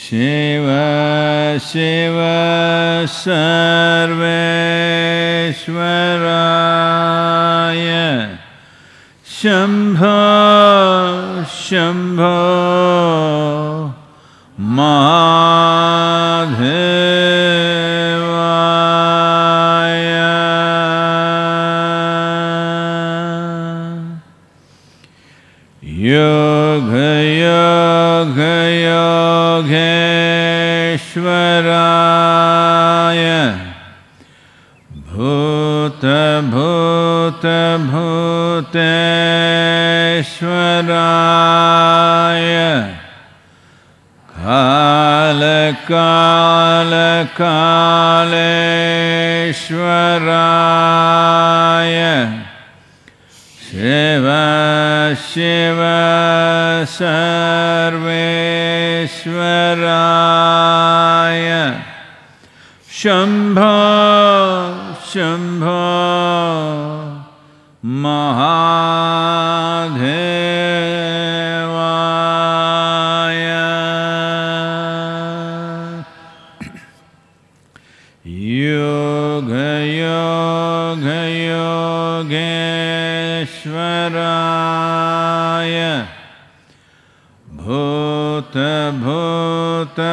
Shiva Shiva Sarveshwaraya Shambho Shambho Mahadevaya Yoga Yoga Yogeshwaraya Bhuta Bhuta Bhuteshwaraya Kala Kala Kaleshwaraya Shiva Shiva Sarveshwaraya Shambho Shambho Mahadevaya Yoga Yoga Yogeshwaraya Bhuta Bhuta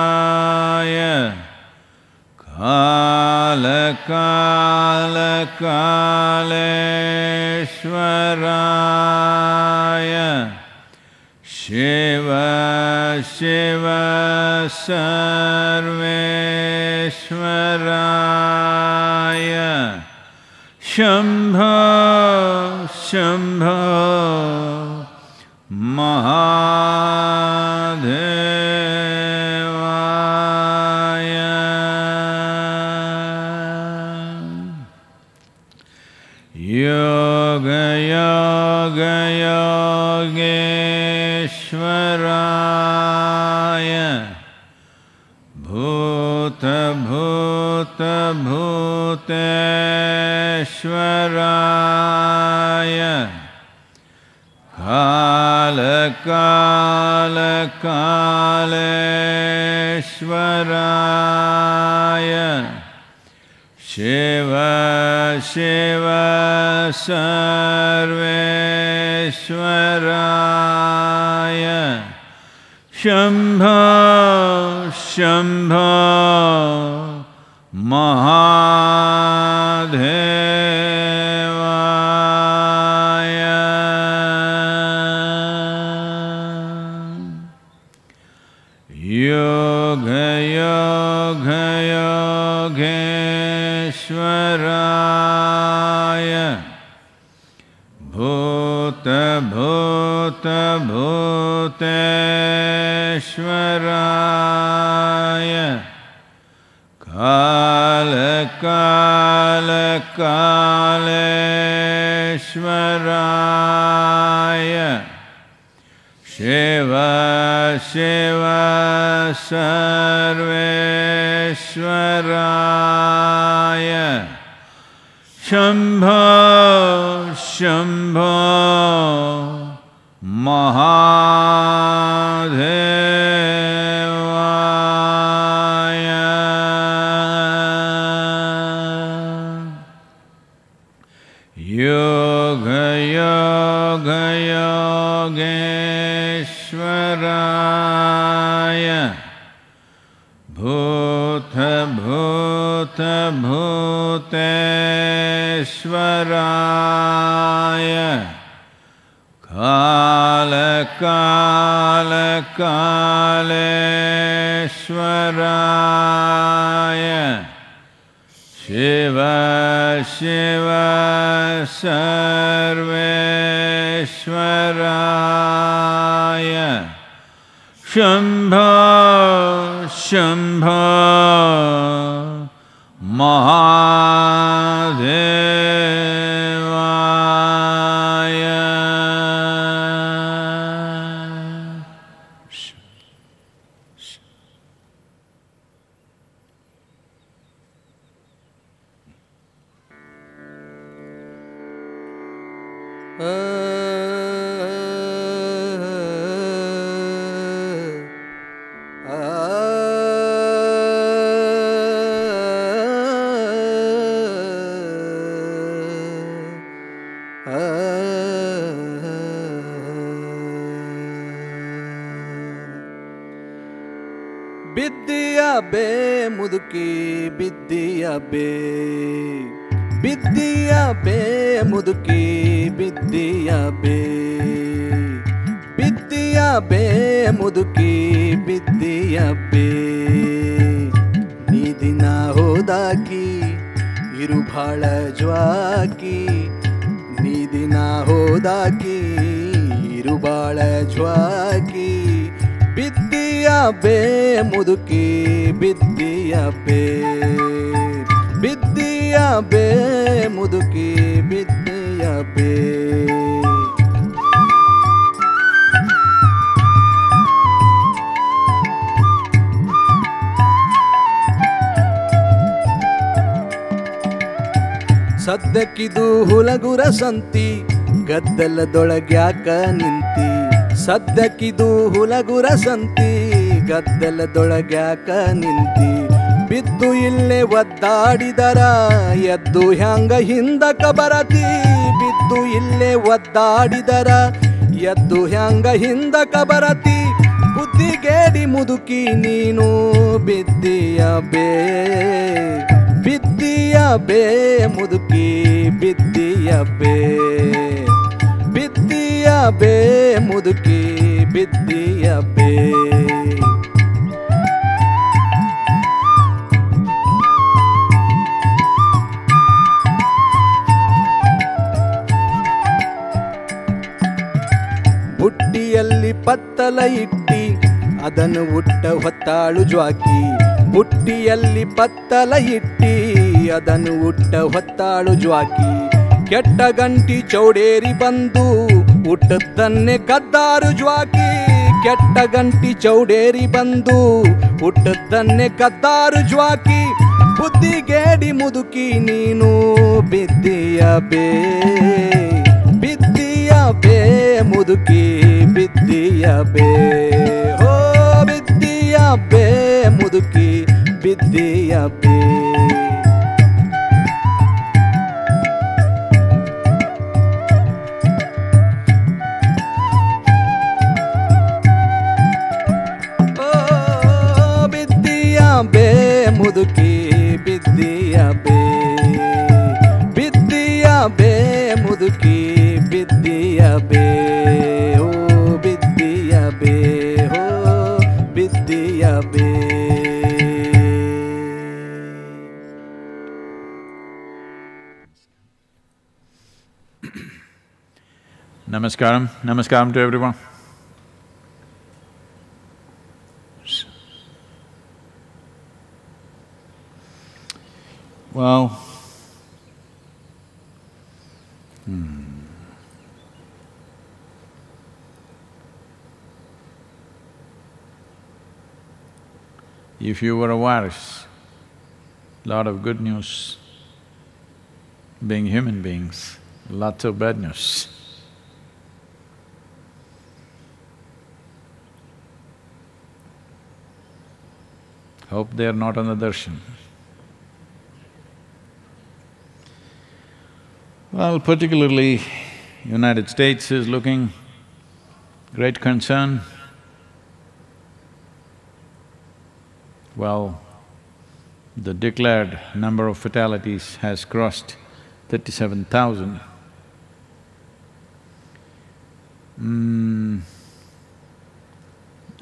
Bhuteshwaraya Kala Kala Kaleshwaraya Shiva Shiva Sarveshwaraya Shambho Shambho Mahadevaya Yoga Yoga Yogeshwaraya Bhuta Bhuta Bhuteshwaraya Kala Kala Kaleshwaraya Shiva Shiva Sarveshwaraya Shambho Shambho Mahadevaya Yoga Yoga Yogeshwaraya Bhuta Bhuta Bhuteshwaraya Kala Kala Kaleshwaraya Shiva Shiva Sarveshwaraya Shambho Shambho Mahadevaya Yoga Yoga Yogeshwaraya Bhuta Bhuta Bhuteshwaraya Kala Kala Kaleshwaraya Shiva Shiva Sarveshwaraya Shambho Shambho Mahadevaya ಬಿದ್ದಿಯ ಬೇ ಮುದುಕಿ ಬಿದ್ದಿಯ ಬೇ, ಬಿದ್ದಿಯ ಬೇ ಮುದುಕಿ ಬಿದ್ದಿಯ ಬೇ, ಬಿದ್ದಿಯ ಬೇ ಮುದುಕಿ ಬಿದ್ದಿಯ ಬೇ. ನೀ ದಿನ ಹೋದಾಕಿ ಇರು ಭಾಳ ಜ್ವಾಕಿ, ನೀ ದಿನ ಹೋದಾಕಿ ಇರು ಭಾಳ ಜ್ವಾಕಿ. ಬಿದ್ದಿಯ ಬೇ ಮುದುಕಿ ಬಿದ್ದಿಯ ಬೇ, ಬಿದ್ದಿಯ ಬೇ ಮುದುಕಿ ಬಿದ್ದಿಯ ಬೇ. ಸದ್ಯಕ್ಕಿದು ಹುಲಗುರ ಸಂತಿ ಗದ್ದಲದೊಳಗ್ಯಾಕ ನಿಂತಿ, ಸದ್ಯಕ್ಕಿದು ಹುಲಗುರ ಸಂತಿ ಗದ್ದಲದೊಳಗ್ಯಾಕ ನಿಂತಿ. ಬಿದ್ದು ಇಲ್ಲೇ ಒದ್ದಾಡಿದರ ಎದ್ದು ಹ್ಯಾಂಗ ಹಿಂದಕ ಬರತಿ, ಬಿದ್ದು ಇಲ್ಲೇ ಒದ್ದಾಡಿದರ ಎದ್ದು ಹ್ಯಾಂಗ ಹಿಂದಕ ಬರತಿ. ಬುದ್ಧಿಗೇಡಿ ಮುದುಕಿ ನೀನು ಬಿದ್ದಿಯ ಬೇ, ಬಿದ್ದಿಯ ಬೇ ಮುದುಕಿ ಬಿದ್ದಿಯ ಬೇ, ಬಿದ್ದಿಯ ಬೇ ಮುದುಕಿ ಬಿದ್ದಿಯ ಬೇ. ಬುಟ್ಟಿಯಲ್ಲಿ ಪತ್ತಲ ಇಟ್ಟಿ ಅದನ್ನು ಉಟ್ಟ ಹೊತ್ತಾಳು ಜ್ವಾಕಿ, ಬುಟ್ಟಿಯಲ್ಲಿ ಪತ್ತಲ ಇಟ್ಟಿ ಅದನ್ನು ಉಟ್ಟ ಹೊತ್ತಾಳು ಜ್ವಾಕಿ. ಕೆಟ್ಟ ಗಂಟಿ ಚೌಡೇರಿ ಬಂದು ಹುಟ್ಟದ್ದನ್ನೇ ಕದ್ದಾರು ಜ್ವಾಕಿ, ಕೆಟ್ಟ ಗಂಟಿ ಚೌಡೇರಿ ಬಂದು ಹುಟ್ಟದ್ದನ್ನೇ ಕದ್ದಾರು ಜ್ವಾಕಿ. ಬುದ್ಧಿಗೇಡಿ ಮುದುಕಿ ನೀನು ಬಿದ್ದಿಯ ಬೇ, ಬಿದ್ದಿಯ ಬೇ ಮುದುಕಿ ಬಿದ್ದಿಯ ಬೇ. ಹೋ ಬಿದ್ದಿಯ ಬೇ ಮುದುಕಿ ಬಿದ್ದಿಯ ಬೇ. ಓ ಬಿದ್ದಿಯ ಬೇ ಮುದುಕಿ ಬಿದ್ದಿಯ ಬೇ, ಬಿದ್ದಿಯ ಬೇ ಮುದುಕಿ ಬಿದ್ದಿಯ ಬೇ. ಹೋ ಬಿದ್ದಿಯ ಬೇ, ಹೋ ಬಿದ್ದಿಯ ಬೇ. Namaskaram. Namaskaram to everyone. Well, if you were a virus, lot of good news. Being human beings, lots of bad news. Hope they are not on the darshan. Well, particularly United States is looking great concern. Well, the declared number of fatalities has crossed 37,000.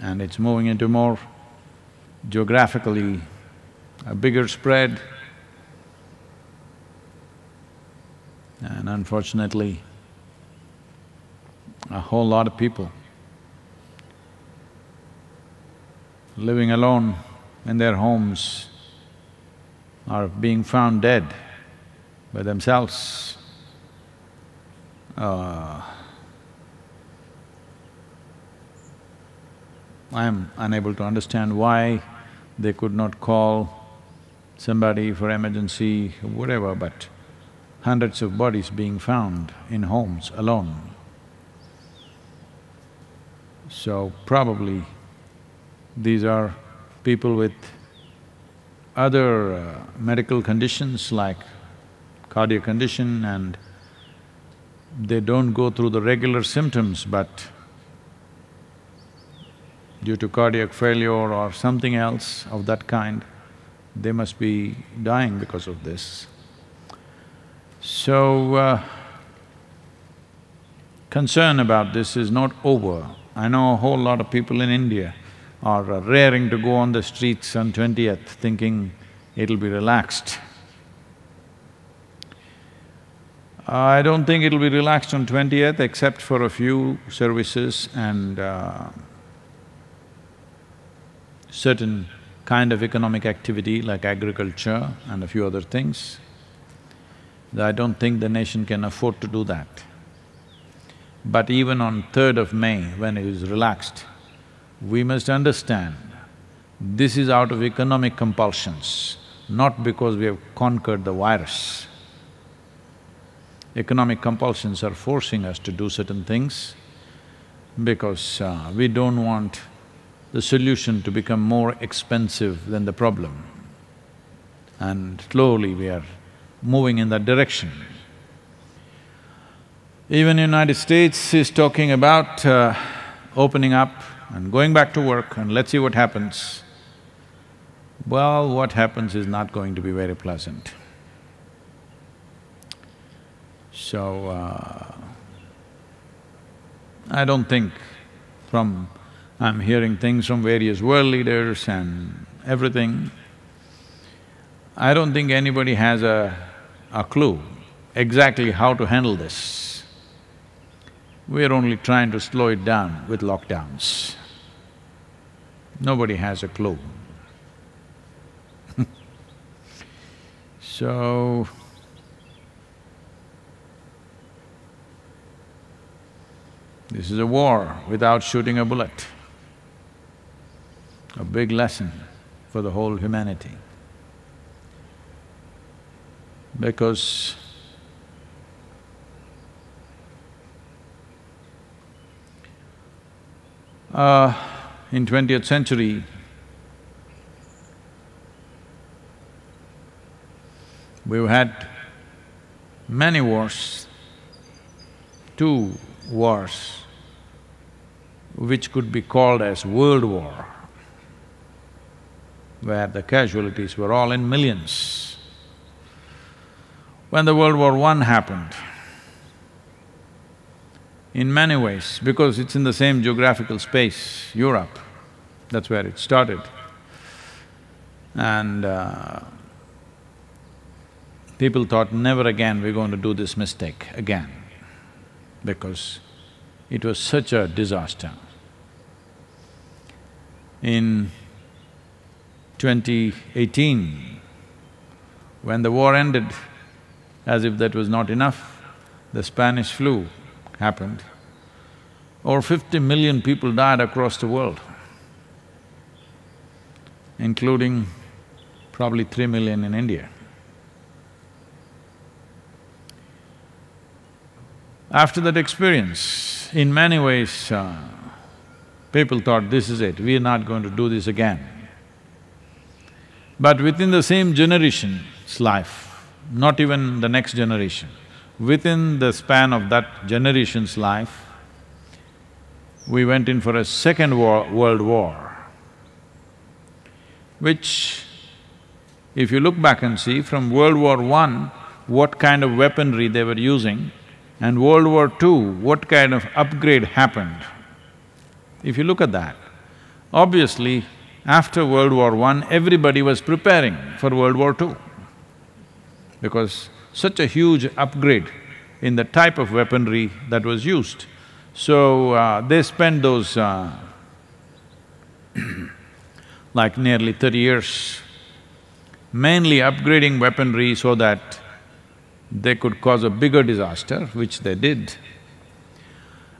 And it's moving into more geographically a bigger spread. And unfortunately, a whole lot of people living alone in their homes are being found dead by themselves. I am unable to understand why they could not call somebody for emergency, whatever, but hundreds of bodies being found in homes alone. So probably these are people with other medical conditions like cardiac condition, and they don't go through the regular symptoms, but due to cardiac failure or something else of that kind, they must be dying because of this. So, concern about this is not over. I know a whole lot of people in India are raring to go on the streets on 20th thinking it'll be relaxed. I don't think it'll be relaxed on 20th except for a few services and certain kind of economic activity like agriculture and a few other things. I don't think the nation can afford to do that. But even on 3rd of May, when it is relaxed, we must understand this is out of economic compulsions, not because we have conquered the virus. Economic compulsions are forcing us to do certain things because we don't want the solution to become more expensive than the problem. And slowly we are moving in that direction. Even United States is talking about opening up and going back to work and let's see what happens. Well, what happens is not going to be very pleasant. So, I don't think I'm hearing things from various world leaders and everything. I don't think anybody has a clue exactly how to handle this. We're only trying to slow it down with lockdowns. Nobody has a clue. So, this is a war without shooting a bullet, a big lesson for the whole humanity. Because in 20th century, we've had many wars, 2 wars, which could be called as World War, where the casualties were all in millions. When the World War I happened, in many ways, because it's in the same geographical space, Europe, that's where it started. And people thought, never again we're going to do this mistake again, because it was such a disaster. In 2018, when the war ended, as if that was not enough, the Spanish flu happened. Over 50 million people died across the world, including probably 3 million in India. After that experience, in many ways, people thought, this is it, we are not going to do this again. But within the same generation's life, not even the next generation, within the span of that generation's life, we went in for a second world war, which, if you look back and see, from World War I, what kind of weaponry they were using, and World War II, what kind of upgrade happened. If you look at that, obviously, after World War I, everybody was preparing for World War II, because such a huge upgrade in the type of weaponry that was used. So, they spent those like nearly 30 years mainly upgrading weaponry so that they could cause a bigger disaster, which they did.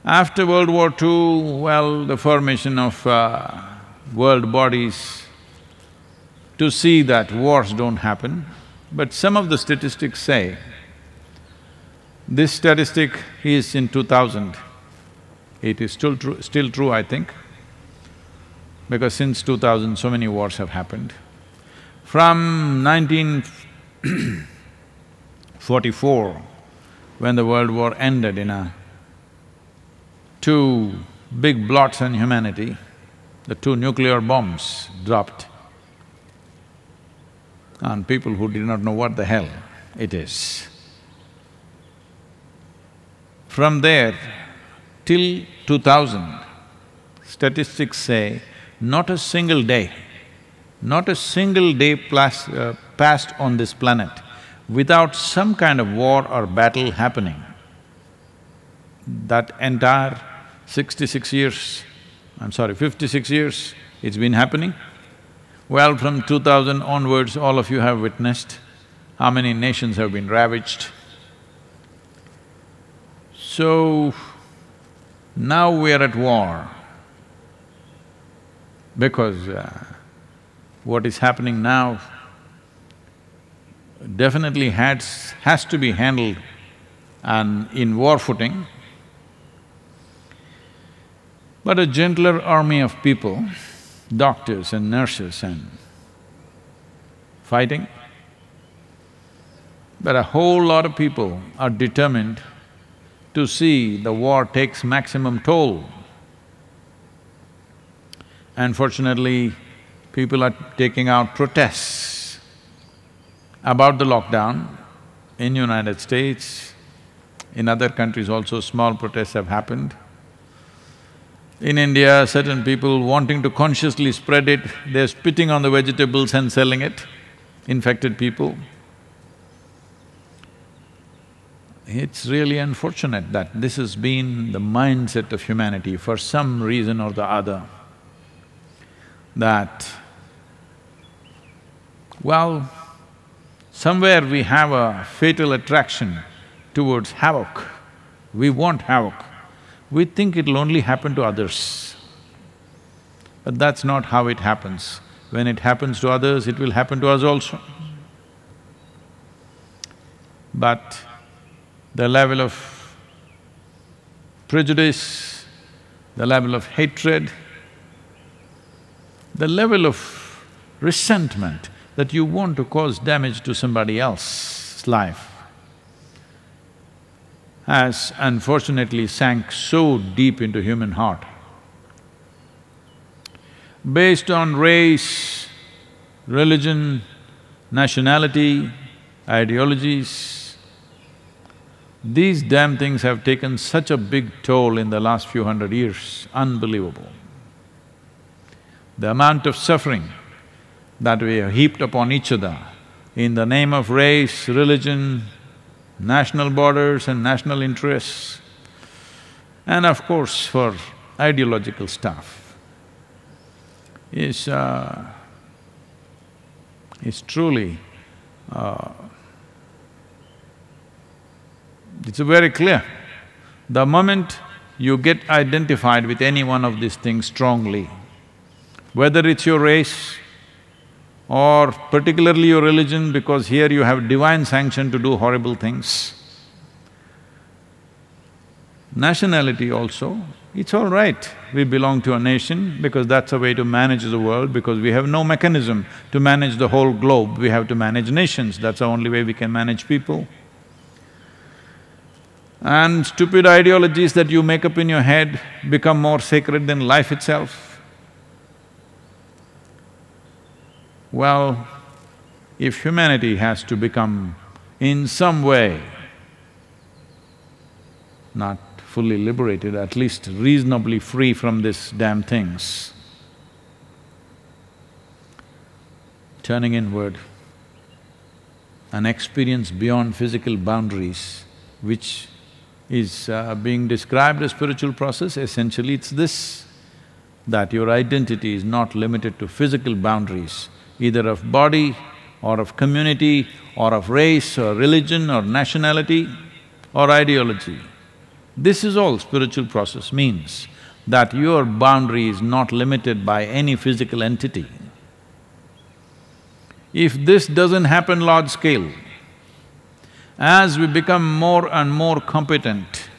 After World War II, well, the formation of world bodies to see that wars don't happen, but some of the statistics say, this statistic is in 2000, it is still true, I think, because since 2000 so many wars have happened. From 1944, when the world war ended in two big blots on humanity, the two nuclear bombs dropped on people who did not know what the hell it is. From there till 2000, statistics say not a single day passed on this planet without some kind of war or battle happening. That entire 66 years, 56 years it's been happening. Well, from 2000 onwards, all of you have witnessed how many nations have been ravaged. So, now we are at war because what is happening now definitely has to be handled and in war footing. But a gentler army of people, doctors and nurses and fighting, but a whole lot of people are determined to see the war takes maximum toll. Unfortunately, people are taking out protests about the lockdown in United States. In other countries also, small protests have happened. In India, certain people wanting to consciously spread it, they're spitting on the vegetables and selling it, infected people. It's really unfortunate that this has been the mindset of humanity for some reason or the other, that, well, somewhere we have a fatal attraction towards havoc. We want havoc. We think it'll only happen to others. But that's not how it happens. When it happens to others, it will happen to us also. But the level of prejudice, the level of hatred, the level of resentment that you want to cause damage to somebody else's life has unfortunately sank so deep into human heart. Based on race, religion, nationality, ideologies, these damn things have taken such a big toll in the last few hundred years, unbelievable. The amount of suffering that we have heaped upon each other in the name of race, religion, national borders and national interests, and of course for ideological stuff, is truly… it's very clear. The moment you get identified with any one of these things strongly, whether it's your race or particularly your religion, because here you have divine sanction to do horrible things. Nationality also, it's all right, we belong to a nation because that's a way to manage the world, because we have no mechanism to manage the whole globe, we have to manage nations, that's the only way we can manage people. And stupid ideologies that you make up in your head become more sacred than life itself. Well, if humanity has to become in some way not fully liberated, at least reasonably free from these damn things, turning inward, an experience beyond physical boundaries, which is being described as spiritual process, essentially it's this, that your identity is not limited to physical boundaries, either of body or of community or of race or religion or nationality or ideology. This is all spiritual process means, that your boundary is not limited by any physical entity. If this doesn't happen large scale, as we become more and more competent,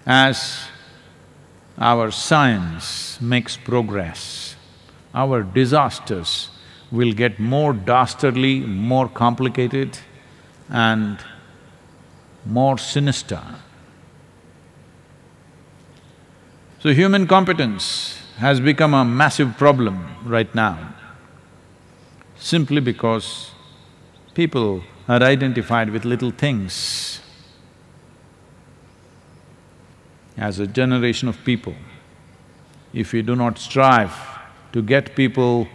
as our science makes progress, our disasters will get more dastardly, more complicated and more sinister. So human competence has become a massive problem right now, simply because people are identified with little things. As a generation of people, if we do not strive to get people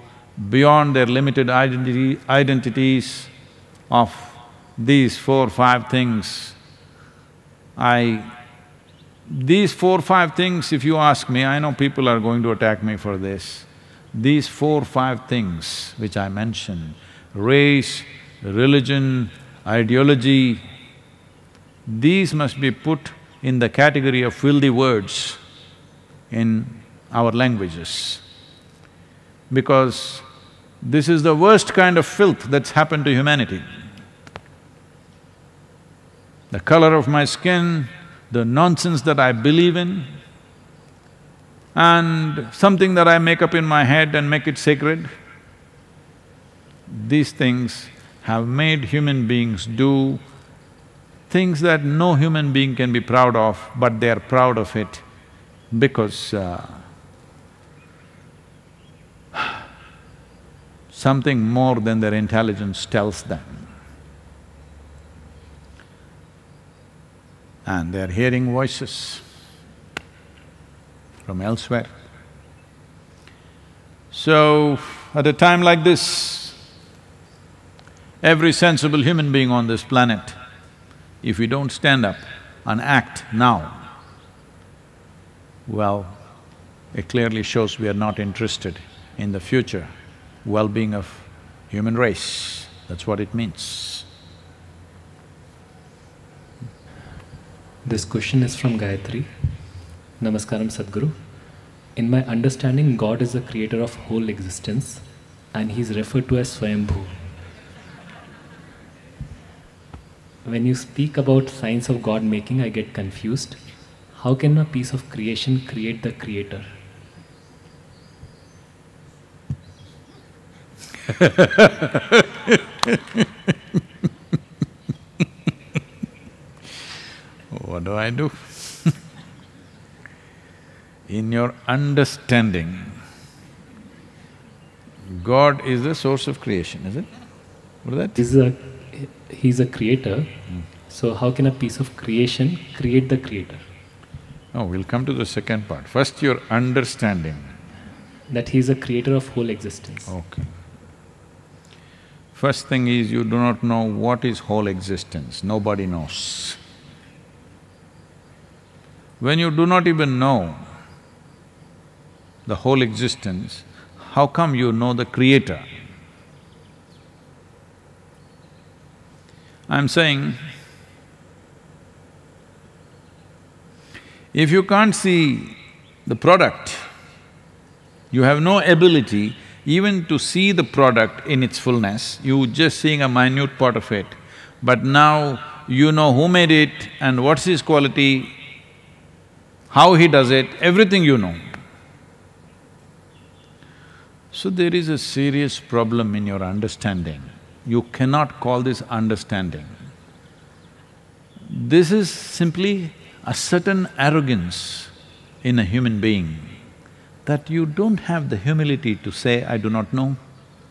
beyond their limited identities of these 4, 5 things, these 4, 5 things, if you ask me, I know people are going to attack me for this. These 4, 5 things which I mentioned, race, religion, ideology, these must be put in the category of filthy words in our languages. Because this is the worst kind of filth that's happened to humanity. The color of my skin, the nonsense that I believe in, and something that I make up in my head and make it sacred, these things have made human beings do things that no human being can be proud of, but they are proud of it because something more than their intelligence tells them. And they're hearing voices from elsewhere. So, at a time like this, every sensible human being on this planet, if we don't stand up and act now, well, it clearly shows we are not interested in the future well-being of human race. That's what it means. This question is from Gayatri. Namaskaram Sadhguru. In my understanding, God is the creator of whole existence and he is referred to as Swayambhu. When you speak about science of God making, I get confused. How can a piece of creation create the creator? What do I do? In your understanding, God is the source of creation, is it? What is that? He's a creator, so how can a piece of creation create the creator? Oh, we'll come to the second part. First, your understanding. That he's a creator of whole existence. Okay. First thing is, you do not know what is whole existence, nobody knows. When you do not even know the whole existence, how come you know the creator? I'm saying, if you can't see the product, you have no ability even to see the product in its fullness, you just seeing a minute part of it. But now you know who made it and what's his quality, how he does it, everything you know. So there is a serious problem in your understanding. You cannot call this understanding. This is simply a certain arrogance in a human being, that you don't have the humility to say, I do not know.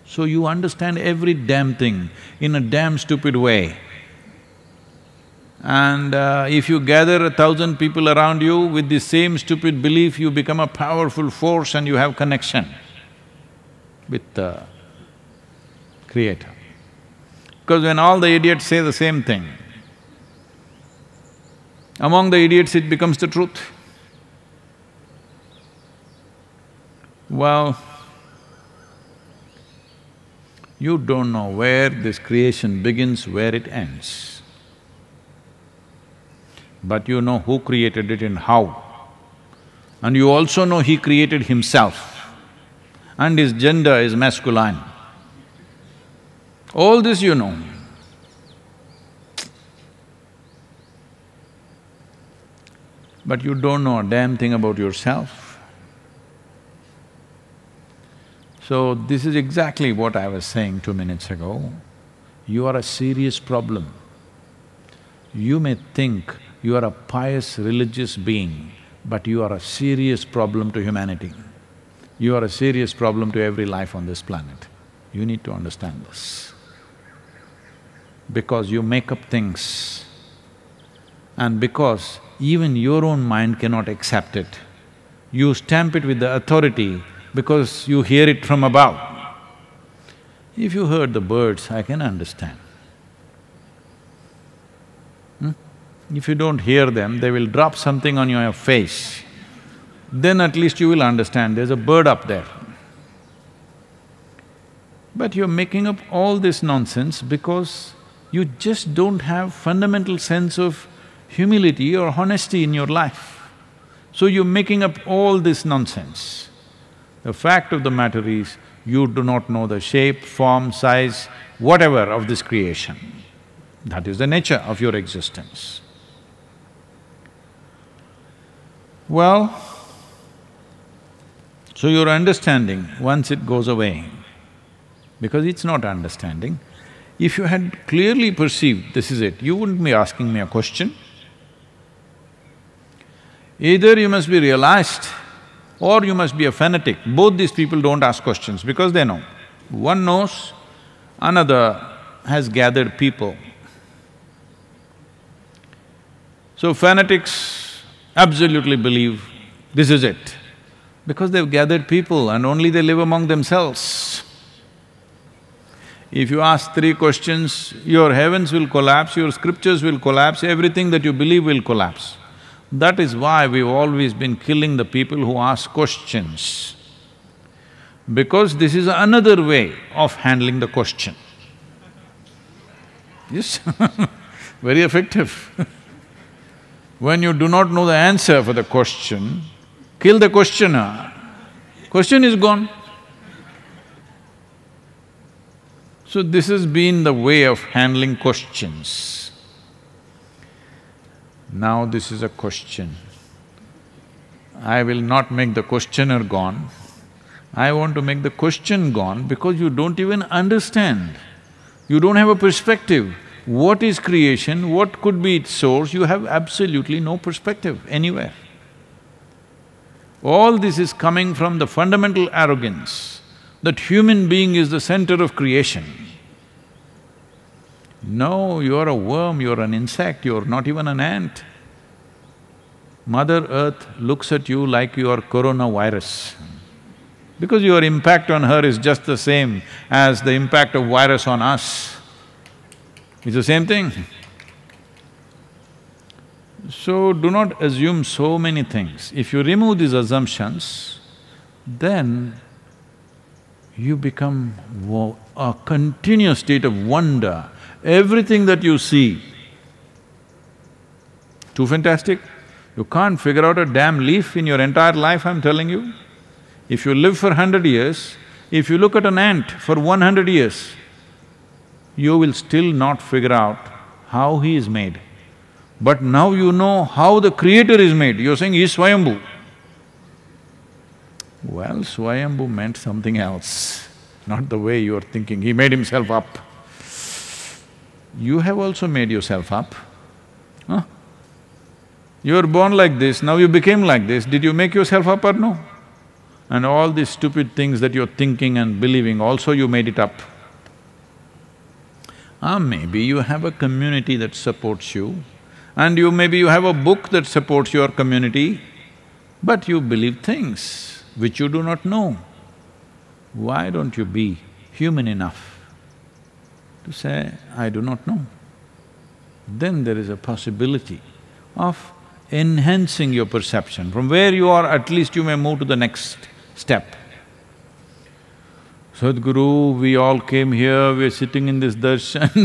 So you understand every damn thing in a damn stupid way. And if you gather 1,000 people around you with the same stupid belief, you become a powerful force and you have connection with the Creator. Because when all the idiots say the same thing, among the idiots it becomes the truth. Well, you don't know where this creation begins, where it ends. But you know who created it and how. And you also know he created himself, and his gender is masculine. All this you know. But you don't know a damn thing about yourself. So this is exactly what I was saying 2 minutes ago. You are a serious problem. You may think you are a pious religious being, but you are a serious problem to humanity. You are a serious problem to every life on this planet. You need to understand this. Because you make up things, and because even your own mind cannot accept it, you stamp it with the authority because you hear it from above. If you heard the birds, I can understand. If you don't hear them, they will drop something on your face. Then at least you will understand there's a bird up there. But you're making up all this nonsense because you just don't have fundamental sense of humility or honesty in your life. So you're making up all this nonsense. The fact of the matter is, you do not know the shape, form, size, whatever of this creation. That is the nature of your existence. Well, so your understanding, once it goes away, because it's not understanding, if you had clearly perceived this is it, you wouldn't be asking me a question. Either you must be realized or you must be a fanatic. Both these people don't ask questions because they know. One knows, another has gathered people. So fanatics absolutely believe this is it, because they've gathered people and only they live among themselves. If you ask three questions, your heavens will collapse, your scriptures will collapse, everything that you believe will collapse. That is why we've always been killing the people who ask questions, because this is another way of handling the question. Yes, very effective. When you do not know the answer for the question, kill the questioner, question is gone. So this has been the way of handling questions. Now this is a question. I will not make the questioner gone. I want to make the question gone because you don't even understand. You don't have a perspective. What is creation? What could be its source? You have absolutely no perspective anywhere. All this is coming from the fundamental arrogance that human being is the center of creation. No, you're a worm, you're an insect, you're not even an ant. Mother Earth looks at you like you are coronavirus, because your impact on her is just the same as the impact of virus on us. It's the same thing. So do not assume so many things. If you remove these assumptions, then you become a continuous state of wonder. Everything that you see, too fantastic. You can't figure out a damn leaf in your entire life, I'm telling you. If you live for 100 years, if you look at an ant for 100 years, you will still not figure out how he is made. But now you know how the creator is made, you're saying he is Swayambhu. Well, Swayambhu meant something else, not the way you're thinking, he made himself up. You have also made yourself up, huh? You were born like this, now you became like this, did you make yourself up or no? And all these stupid things that you're thinking and believing, also you made it up. Maybe you have a community that supports you, and maybe you have a book that supports your community, but you believe things which you do not know. Why don't you be human enough to say, I do not know? Then there is a possibility of enhancing your perception. From where you are, at least you may move to the next step. Sadhguru, we all came here, we're sitting in this darshan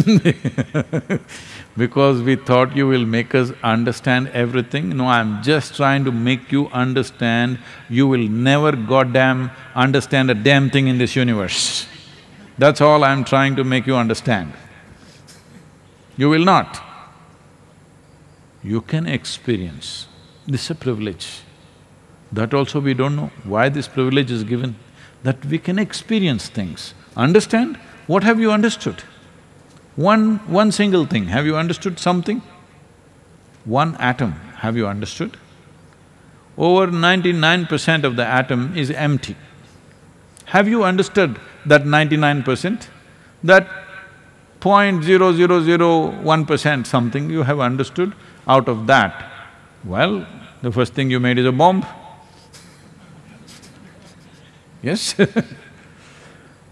because we thought you will make us understand everything. No, I'm just trying to make you understand, you will never goddamn understand a damn thing in this universe. That's all I'm trying to make you understand. You will not. You can experience. This is a privilege. That also we don't know why this privilege is given, that we can experience things. Understand? What have you understood? One single thing, have you understood something? One atom, have you understood? over 99% of the atom is empty. Have you understood that 99%? That 0.0001% something you have understood, out of that, well, the first thing you made is a bomb. Yes?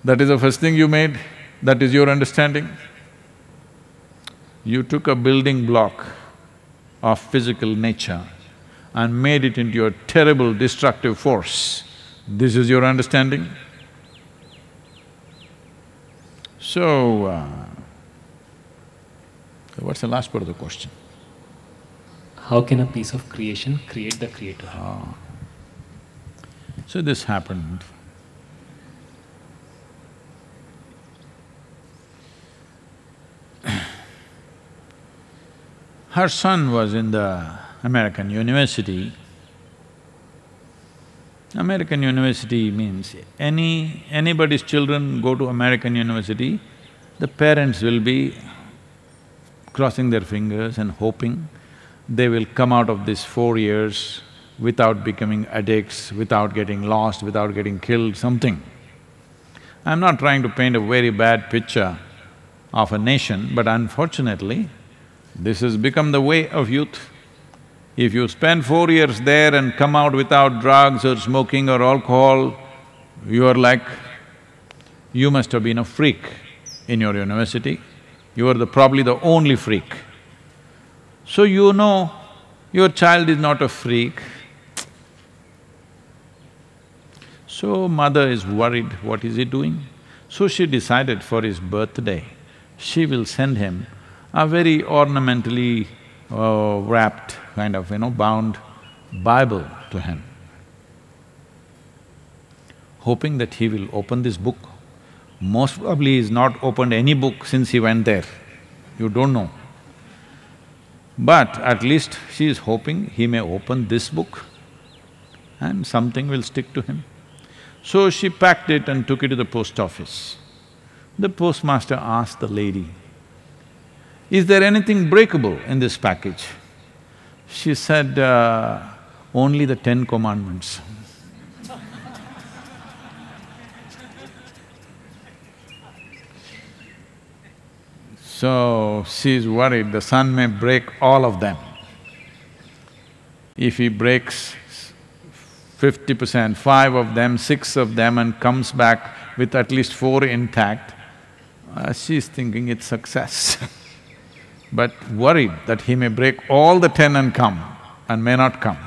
That is the first thing you made, that is your understanding. You took a building block of physical nature and made it into a terrible destructive force. This is your understanding. So, what's the last part of the question? How can a piece of creation create the creator? So this happened. Her son was in the American university. American university means anybody's children go to American university, the parents will be crossing their fingers and hoping they will come out of this 4 years without becoming addicts, without getting lost, without getting killed, something. I'm not trying to paint a very bad picture of a nation, but unfortunately, this has become the way of youth. If you spend 4 years there and come out without drugs or smoking or alcohol, you are like… you must have been a freak in your university. You are probably the only freak. So you know your child is not a freak. So mother is worried, what is he doing? So she decided for his birthday, she will send him a very ornamentally wrapped, kind of, bound Bible to him, hoping that he will open this book. Most probably he's not opened any book since he went there, you don't know. But at least she is hoping he may open this book and something will stick to him. So she packed it and took it to the post office. The postmaster asked the lady, "Is there anything breakable in this package?" She said, "Only the 10 commandments." So, she's worried the son may break all of them. If he breaks 50%, 5 of them, 6 of them and comes back with at least 4 intact, she's thinking it's success. But worried that he may break all the 10 and come, and may not come.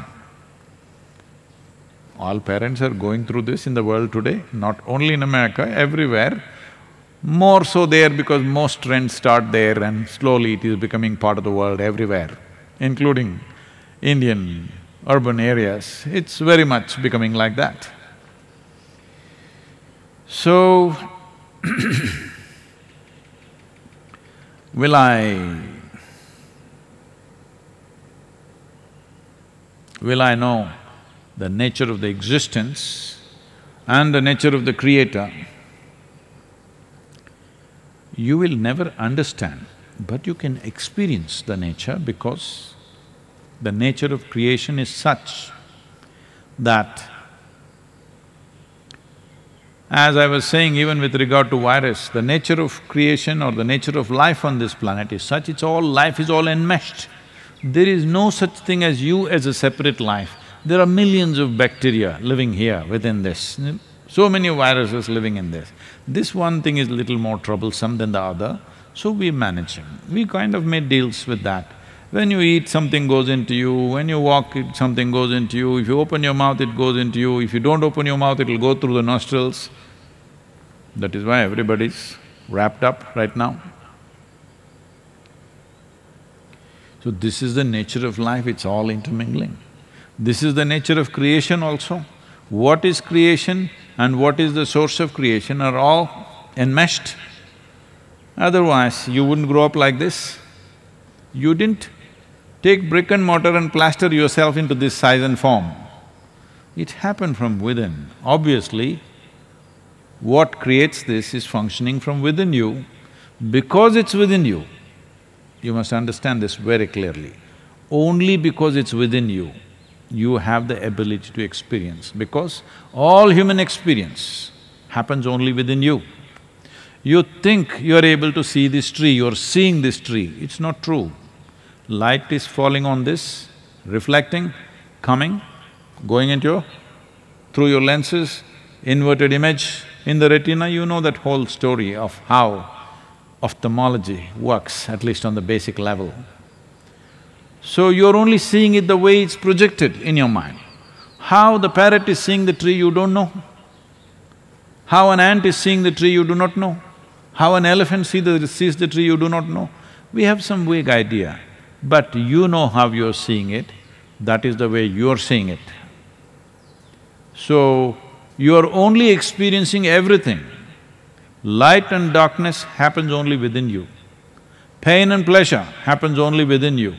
All parents are going through this in the world today, not only in America, everywhere. More so there because most trends start there and slowly it is becoming part of the world everywhere, including Indian urban areas. It's very much becoming like that. So, will I know the nature of the existence and the nature of the creator? You will never understand, but you can experience the nature because the nature of creation is such that, as I was saying even with regard to virus, the nature of creation or the nature of life on this planet is such, life is all enmeshed. There is no such thing as you as a separate life. There are millions of bacteria living here within this, so many viruses living in this. This one thing is little more troublesome than the other, so we manage him. We kind of made deals with that. When you eat, something goes into you, when you walk, something goes into you, if you open your mouth, it goes into you, if you don't open your mouth, it'll go through the nostrils. That is why everybody's wrapped up right now. So this is the nature of life, it's all intermingling. This is the nature of creation also. What is creation and what is the source of creation are all enmeshed. Otherwise, you wouldn't grow up like this. You didn't take brick and mortar and plaster yourself into this size and form. It happened from within. Obviously, what creates this is functioning from within you. Because it's within you, you must understand this very clearly. Only because it's within you, you have the ability to experience, because all human experience happens only within you. You think you are able to see this tree, you're seeing this tree, it's not true. Light is falling on this, reflecting, coming, going into through your lenses, inverted image in the retina, you know that whole story of how ophthalmology works, at least on the basic level. So you're only seeing it the way it's projected in your mind. How the parrot is seeing the tree, you don't know. How an ant is seeing the tree, you do not know. How an elephant sees the tree, you do not know. We have some vague idea, but you know how you're seeing it, that is the way you're seeing it. So, you're only experiencing everything. Light and darkness happens only within you. Pain and pleasure happens only within you.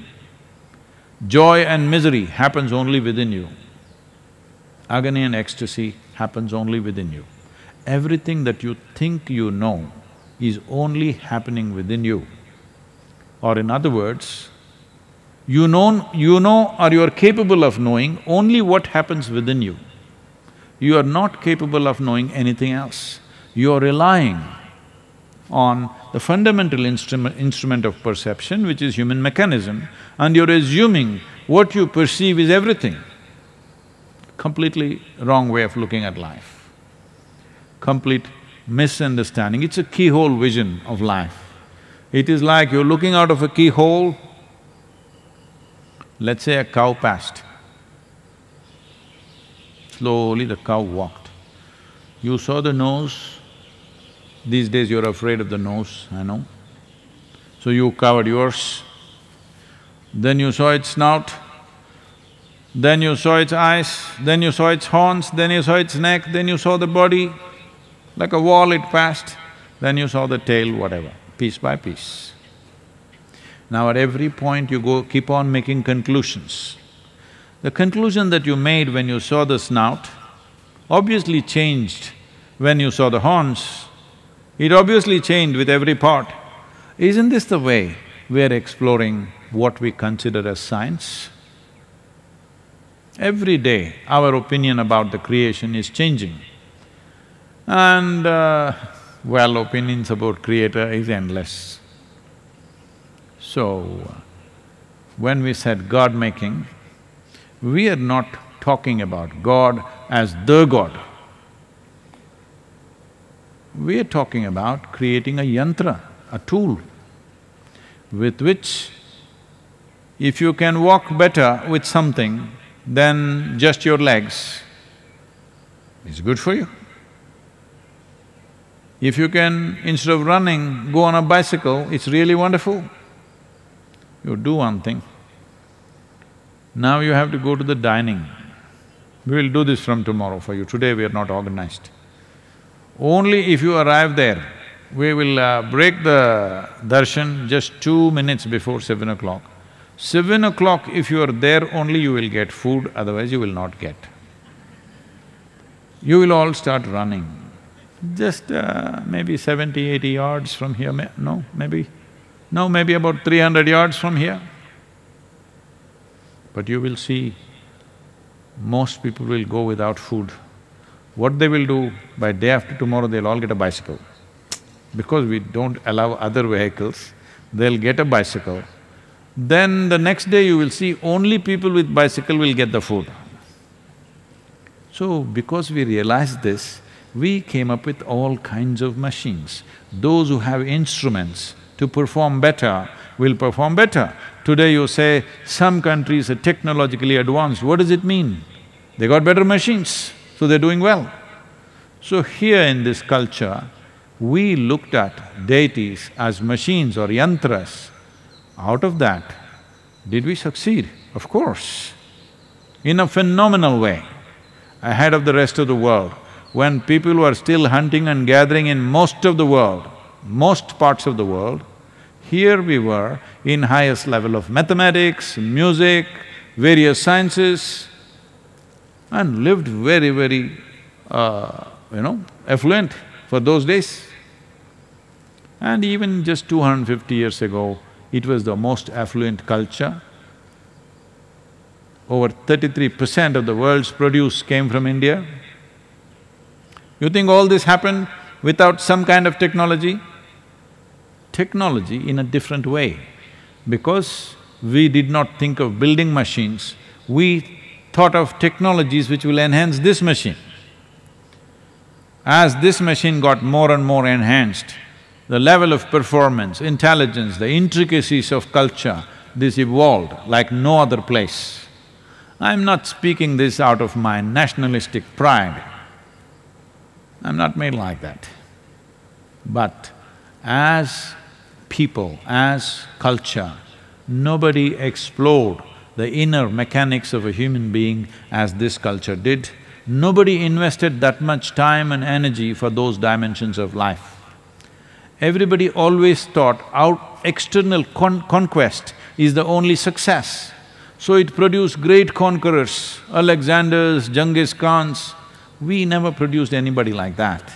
Joy and misery happens only within you. Agony and ecstasy happens only within you. Everything that you think you know is only happening within you. Or in other words, you know or you are capable of knowing only what happens within you. You are not capable of knowing anything else. You are relying on the fundamental instrument of perception, which is human mechanism, and you're assuming what you perceive is everything. Completely wrong way of looking at life. Complete misunderstanding. It's a keyhole vision of life. It is like you're looking out of a keyhole. Let's say a cow passed. Slowly the cow walked. You saw the nose. These days you're afraid of the nose, I know. So you covered yours. Then you saw its snout. Then you saw its eyes. Then you saw its horns. Then you saw its neck. Then you saw the body. Like a wall it passed, then you saw the tail, whatever, piece by piece. Now at every point you keep on making conclusions. The conclusion that you made when you saw the snout obviously changed when you saw the horns. It obviously changed with every part. Isn't this the way we're exploring what we consider as science? Every day our opinion about the creation is changing. And well, opinions about Creator is endless. So, when we said God-making, we are not talking about God as the God. We are talking about creating a yantra, a tool, with which if you can walk better with something than just your legs, it's good for you. If you can, instead of running, go on a bicycle, it's really wonderful. You do one thing. Now you have to go to the dining. We will do this from tomorrow for you, today we are not organized. Only if you arrive there, we will break the darshan just 2 minutes before 7 o'clock. 7 o'clock, if you are there, only you will get food, otherwise you will not get. You will all start running. Just maybe 70, 80 yards from here, maybe about 300 yards from here. But you will see, most people will go without food. What they will do, by day after tomorrow they'll all get a bicycle. Because we don't allow other vehicles, they'll get a bicycle. Then the next day you will see only people with bicycle will get the food. So, because we realized this, we came up with all kinds of machines. Those who have instruments to perform better will perform better. Today you say, some countries are technologically advanced, what does it mean? They got better machines, so they're doing well. So here in this culture, we looked at deities as machines or yantras. Out of that, did we succeed? Of course. In a phenomenal way, ahead of the rest of the world. When people were still hunting and gathering in most of the world, most parts of the world, here we were in highest level of mathematics, music, various sciences, and lived very, affluent for those days. And even just 250 years ago, it was the most affluent culture. over 33% of the world's produce came from India. You think all this happened without some kind of technology? Technology in a different way. Because we did not think of building machines, we thought of technologies which will enhance this machine. As this machine got more and more enhanced, the level of performance, intelligence, the intricacies of culture, this evolved like no other place. I'm not speaking this out of my nationalistic pride. I'm not made like that. But as people, as culture, nobody explored the inner mechanics of a human being as this culture did. Nobody invested that much time and energy for those dimensions of life. Everybody always thought out external conquest is the only success. So it produced great conquerors, Alexanders, Genghis Khans. We never produced anybody like that.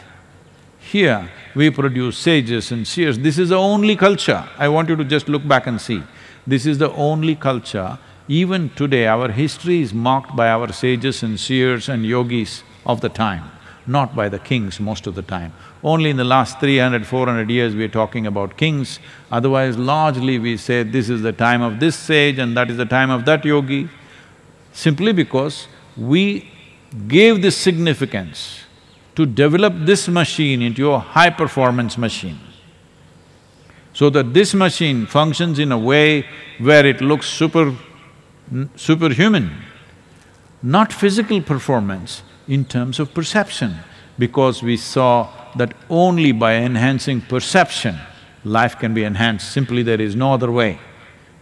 Here, we produce sages and seers. This is the only culture. I want you to just look back and see. This is the only culture. Even today, our history is marked by our sages and seers and yogis of the time, not by the kings most of the time. Only in the last 300, 400 years we are talking about kings, otherwise largely we say this is the time of this sage and that is the time of that yogi, simply because we gave this significance to develop this machine into a high-performance machine, so that this machine functions in a way where it looks superhuman, not physical performance, in terms of perception, because we saw that only by enhancing perception, life can be enhanced, simply there is no other way.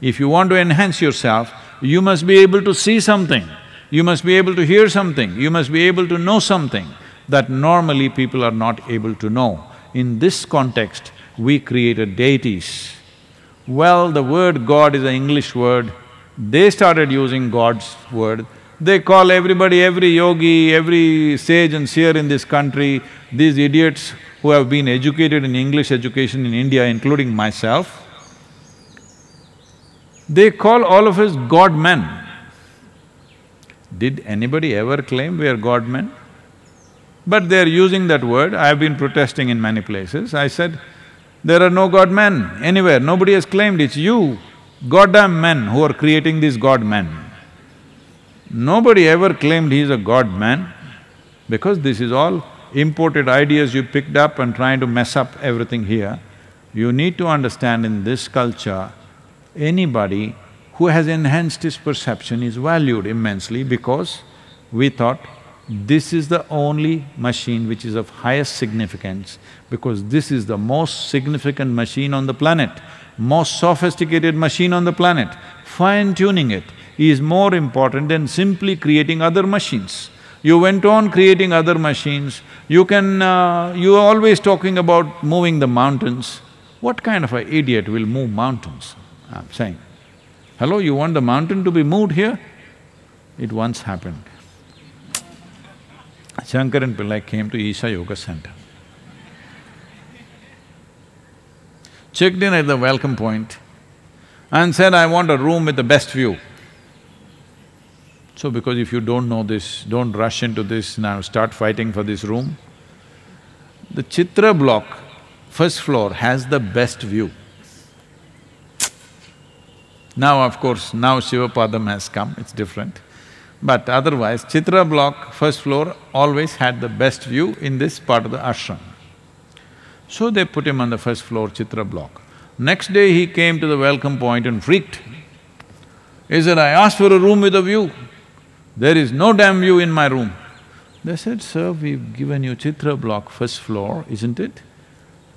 If you want to enhance yourself, you must be able to see something, you must be able to hear something, you must be able to know something that normally people are not able to know. In this context, we created deities. Well, the word God is an English word, they started using God's word. They call everybody, every yogi, every sage and seer in this country, these idiots who have been educated in English education in India, including myself, they call all of us God-men. Did anybody ever claim we are God-men? But they're using that word. I've been protesting in many places. I said, there are no God-men anywhere, nobody has claimed, it's you, goddamn men who are creating these God-men. Nobody ever claimed he's a God-man, because this is all imported ideas you picked up and trying to mess up everything here. You need to understand, in this culture, anybody who has enhanced his perception is valued immensely, because we thought this is the only machine which is of highest significance, because this is the most significant machine on the planet, most sophisticated machine on the planet. Fine-tuning it is more important than simply creating other machines. You went on creating other machines, you're always talking about moving the mountains. What kind of an idiot will move mountains? I'm saying, hello, you want the mountain to be moved here? It once happened. Shankaran Pillai came to Isha Yoga Center. Checked in at the welcome point and said, I want a room with the best view. So because if you don't know this, don't rush into this now, start fighting for this room. The Chitra block, first floor, has the best view. Now, of course, now Shivapadam has come, it's different. But otherwise, Chitra block, first floor, always had the best view in this part of the ashram. So they put him on the first floor Chitra block. Next day he came to the welcome point and freaked. He said, I asked for a room with a view. There is no damn view in my room. They said, sir, we've given you Chitra block, first floor, isn't it?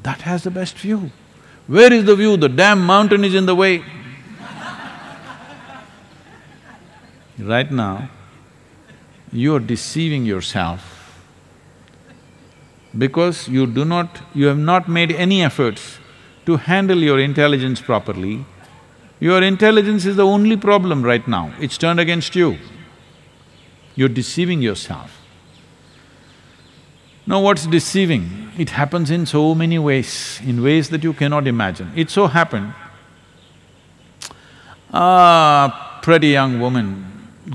That has the best view. Where is the view? The damn mountain is in the way. Right now, you are deceiving yourself because you have not made any efforts to handle your intelligence properly. Your intelligence is the only problem right now, it's turned against you. You're deceiving yourself. Now what's deceiving? It happens in so many ways, in ways that you cannot imagine. It so happened, a pretty young woman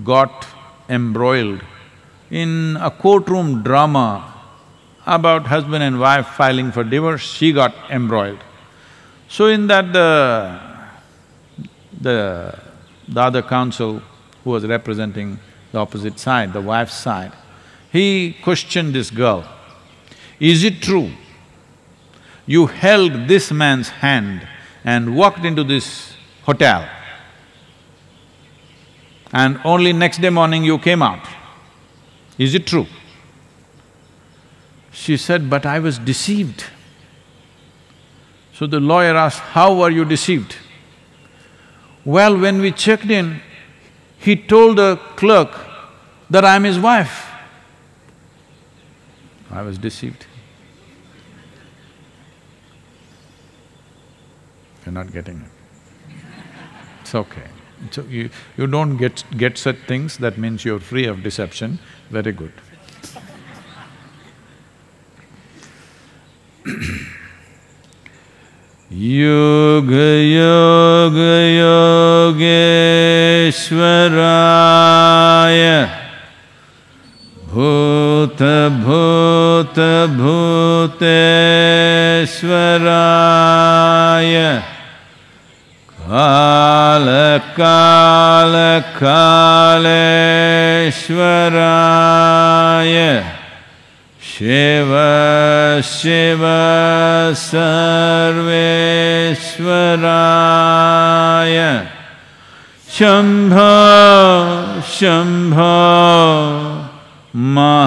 got embroiled in a courtroom drama about husband and wife filing for divorce, she got embroiled. So in that the other counsel who was representing the opposite side, the wife's side, he questioned this girl, "Is it true you held this man's hand and walked into this hotel and only next day morning you came out? Is it true?" She said, "But I was deceived." So the lawyer asked, "How were you deceived?" "Well, when we checked in, he told the clerk that I'm his wife." I was deceived. You're not getting it. It's okay. So you don't get such things, that means you're free of deception, very good. Yoga Yoga Yogeshwaraya Bhuta Bhuta Bhuteshwaraya Kala Kala Kaleshwaraya Shiva Shiva Sarveshwaraya Shambho Shambho Maha